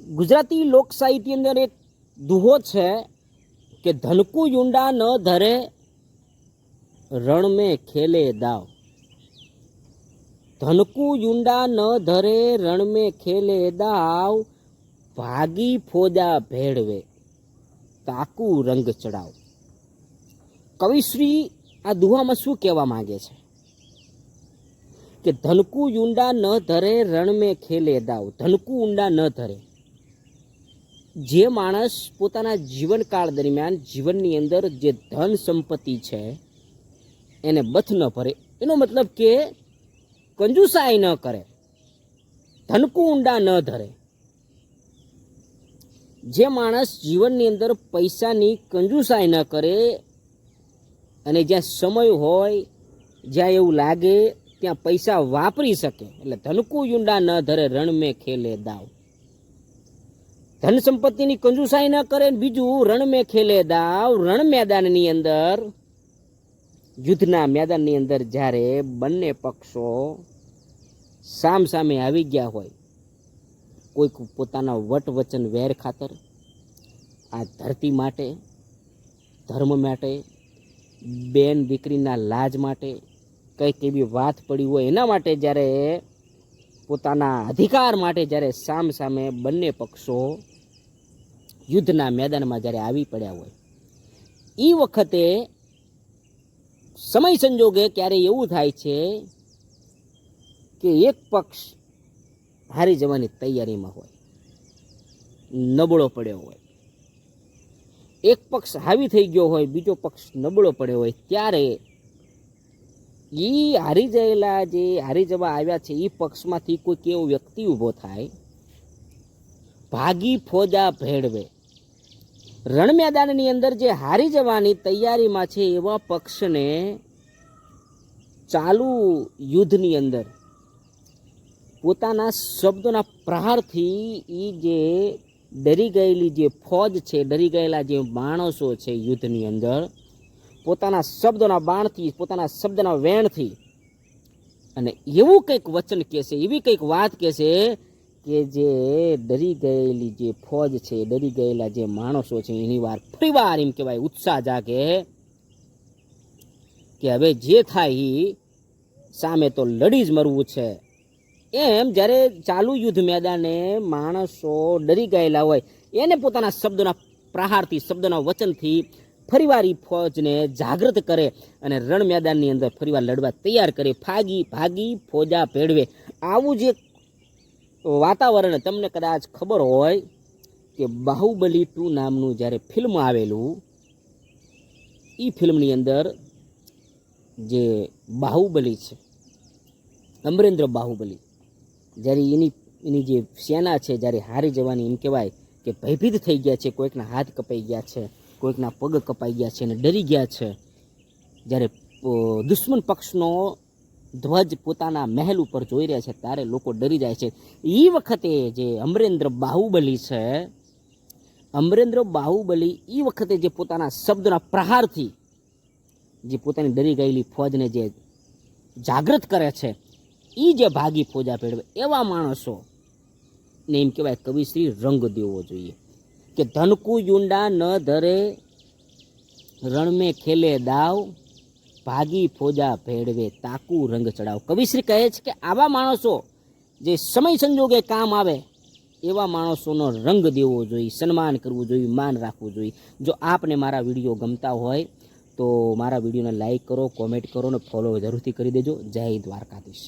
ગુજરાતી લોક સાહિત્ય અંદર એક દુહો છે કે ધનકુ યુંડા ન ધરે રણ में ખેલે દાવ। ધનકુ યુંડા ન ધરે રણ में ખેલે દાવ, ભાગી ફોજા ભેળવે તાકુ રંગ ચડાવ। કવિશ્રી આ દુહામાં શું કહેવા માંગે છે કે ધનકુ યુંડા ન ધરે રણ में ખેલે દાવ। ધનકુ ઊંડા ન ધરે, જે માણસ પોતાના જીવનકાળ દરમિયાન જીવનની અંદર જે ધન સંપત્તિ છે એને બથ ન ભરે, એનો મતલબ કે કંજુસાઈ ન કરે, ધનકુ ઊંડા ન ધરે। જે માણસ જીવનની અંદર પૈસાની કંજુસાઈ ન કરે અને જ્યાં સમય હોય, જ્યાં એવું લાગે ત્યાં પૈસા વાપરી શકે, એટલે ધનકુ યુંડા ન ધરે રણ में ખેલે દાવ। ધન સંપત્તિની કંજુસાઈ ન કરે, બીજું રણ में ખેલે દાવ, રણ મેદાનની અંદર, યુદ્ધના મેદાનની અંદર જ્યારે બંને પક્ષો સામ સામે આવી ગયા હોય, કોઈક પોતાના વટ વચન વેર ખાતર, આ ધરતી માટે, ધર્મ માટે, બેન દીકરીના લાજ માટે કંઈક એવી વાત પડી હોય, એના માટે જ્યારે પોતાના અધિકાર માટે જ્યારે સામ સામે બંને પક્ષો યુદ્ધના મેદાનમાં જ્યારે આવી પડ્યા હોય, એ વખતે સમય સંજોગે ક્યારે એવું થાય છે કે એક પક્ષ હારી જવાની તૈયારીમાં હોય, નબળો પડ્યો હોય, એક પક્ષ હાવી થઈ ગયો હોય, બીજો પક્ષ નબળો પડ્યો હોય, ત્યારે એ હારી જવા આવ્યા છે એ પક્ષમાંથી કોઈક એવો વ્યક્તિ ઊભો થાય, ભાગી ફોજા ભેળવે। રણ મેદાનની અંદર જે હારી જવાની તૈયારીમાં છે એવા પક્ષને ચાલુ યુદ્ધની અંદર પોતાના શબ્દોના પ્રહારથી એ જે ડરી ગયેલી જે ફોજ છે, ડરી ગયેલા જે માણસો છે યુદ્ધની અંદર, પોતાના શબ્દોના બાણથી, પોતાના શબ્દના વેણથી અને એવું કંઈક વચન કહેશે, એવી કંઈક વાત કહેશે કે જે ડરી ગયેલી જે ફોજ છે, ડરી ગયેલા જે માણસો છે એની વાર ફરીવાર એમ કહેવાય ઉત્સાહ જાગે કે હવે જે થાય સામે તો લડી જ મરવું છે। એમ જ્યારે ચાલુ યુદ્ધ મેદાને માણસો ડરી ગયેલા હોય, એને પોતાના શબ્દોના પ્રહારથી, શબ્દોના વચનથી ફરીવાર એ ફોજને જાગૃત કરે અને રણ મેદાનની અંદર ફરીવાર લડવા તૈયાર કરે, ભાગી ફોજા ભેળવે। આવું જે વાતાવરણ તમને કદાચ ખબર હોય કે બાહુબલી 2 નામનું જ્યારે ફિલ્મ આવેલું, એ ફિલ્મની અંદર જે બાહુબલી છે, અમરેન્દ્ર બાહુબલી, જ્યારે એની જે સેના છે જ્યારે હારી જવાની એમ કહેવાય કે ભયભીત થઈ ગયા છે, કોઈકના હાથ કપાઈ ગયા છે, કોઈકના પગ કપાઈ ગયા છે અને ડરી ગયા છે, જ્યારે દુશ્મન પક્ષનો ધ્વજ પોતાના મહેલ ઉપર જોઈ રહ્યા છે ત્યારે લોકો ડરી જાય છે। એ વખતે જે અમરેન્દ્ર બાહુબલી છે, અમરેન્દ્ર બાહુબલી એ વખતે જે પોતાના શબ્દના પ્રહારથી જે પોતાની ડરી ગયેલી ફોજને જે જાગૃત કરે છે, એ જે ભાગી ફોજા ભેળવે એવા માણસો ને એમ કહેવાય કવિશ્રી રંગ દેવો જોઈએ કે ધનકુ યુંડા ન ધરે રણ में ખેલે દાવ, ભાગી ફોજા ભેળવે તાકુ રંગ ચડાવ। કવિશ્રી કહે છે કે આવા માણસો જે સમય સંજોગે કામ આવે એવા માણસોનો રંગ દેવો જોઈએ, સન્માન કરવું જોઈએ, માન રાખવું જોઈએ। જો આપને મારા વિડીયો ગમતા હોય તો મારા વિડીયોને લાઈક કરો, કોમેન્ટ કરો અને ફોલો જરૂરથી કરી દેજો। જય દ્વારકાધીશ।